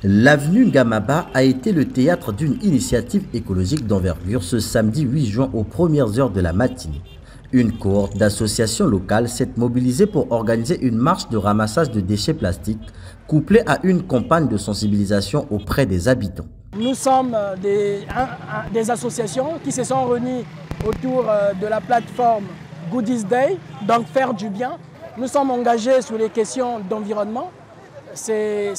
L'avenue Ngamaba a été le théâtre d'une initiative écologique d'envergure ce samedi 8 juin aux premières heures de la matinée. Une cohorte d'associations locales s'est mobilisée pour organiser une marche de ramassage de déchets plastiques couplée à une campagne de sensibilisation auprès des habitants. Nous sommes des associations qui se sont réunies autour de la plateforme Goodies Day, donc faire du bien. Nous sommes engagés sur les questions d'environnement. C'est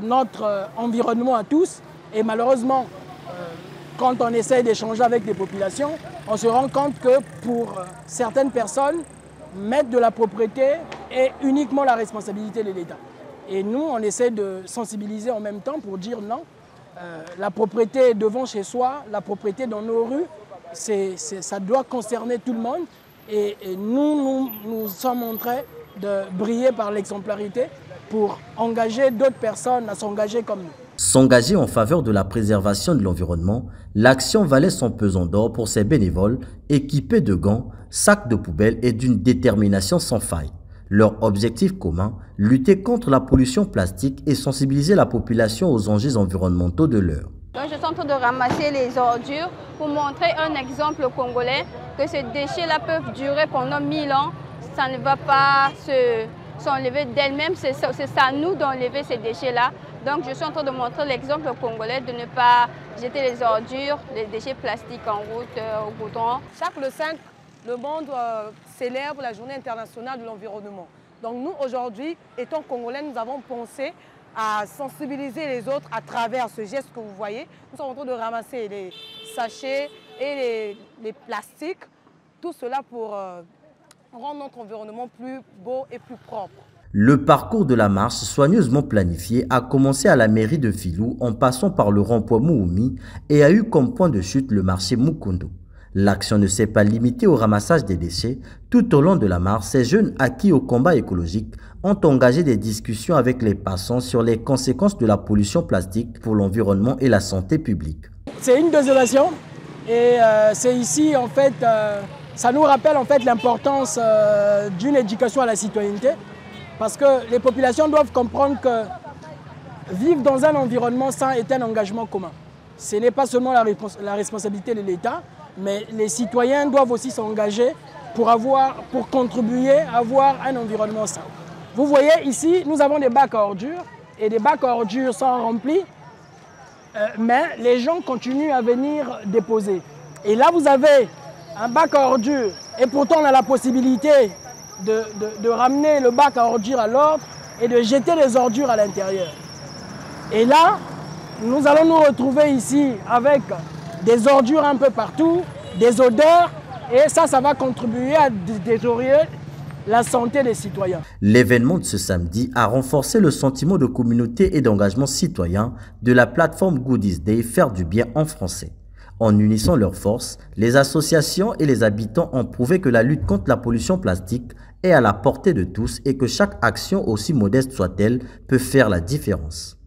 notre environnement à tous et malheureusement, quand on essaie d'échanger avec les populations, on se rend compte que pour certaines personnes, mettre de la propriété est uniquement la responsabilité de l'État. Et nous, on essaie de sensibiliser en même temps pour dire non, la propriété devant chez soi, la propriété dans nos rues, ça doit concerner tout le monde. Et nous sommes en train de briller par l'exemplarité pour engager d'autres personnes à s'engager comme nous. S'engager en faveur de la préservation de l'environnement, l'action valait son pesant d'or pour ces bénévoles équipés de gants, sacs de poubelle et d'une détermination sans faille. Leur objectif commun, lutter contre la pollution plastique et sensibiliser la population aux enjeux environnementaux de l'heure. Donc je suis en train de ramasser les ordures pour montrer un exemple congolais que ces déchets-là peuvent durer pendant 1000 ans. Ça ne va pas s'enlever d'elle-même, c'est à nous d'enlever ces déchets-là. Donc je suis en train de montrer l'exemple congolais de ne pas jeter les ordures, les déchets plastiques en route, au goudron. Chaque le 5, le monde célèbre la journée internationale de l'environnement. Donc nous aujourd'hui, étant congolais, nous avons pensé à sensibiliser les autres à travers ce geste que vous voyez. Nous sommes en train de ramasser les sachets et les plastiques, tout cela pour rendre notre environnement plus beau et plus propre. Le parcours de la marche, soigneusement planifié, a commencé à la mairie de Filou en passant par le rond-point Mououmi et a eu comme point de chute le marché Mukondo. L'action ne s'est pas limitée au ramassage des déchets. Tout au long de la marche, ces jeunes acquis au combat écologique ont engagé des discussions avec les passants sur les conséquences de la pollution plastique pour l'environnement et la santé publique. C'est une désolation et c'est ici en fait, ça nous rappelle en fait l'importance d'une éducation à la citoyenneté parce que les populations doivent comprendre que vivre dans un environnement sain est un engagement commun. Ce n'est pas seulement la responsabilité de l'État, mais les citoyens doivent aussi s'engager pour contribuer à avoir un environnement sain. Vous voyez ici, nous avons des bacs à ordures et des bacs à ordures sont remplis, mais les gens continuent à venir déposer. Et là, vous avez un bac à ordures et pourtant on a la possibilité de ramener le bac à ordures à l'ordre et de jeter les ordures à l'intérieur. Et là, nous allons nous retrouver ici avec des ordures un peu partout, des odeurs, et ça va contribuer à détériorer la santé des citoyens. L'événement de ce samedi a renforcé le sentiment de communauté et d'engagement citoyen de la plateforme Goodies Day Faire du bien en français. En unissant leurs forces, les associations et les habitants ont prouvé que la lutte contre la pollution plastique est à la portée de tous et que chaque action, aussi modeste soit-elle, peut faire la différence.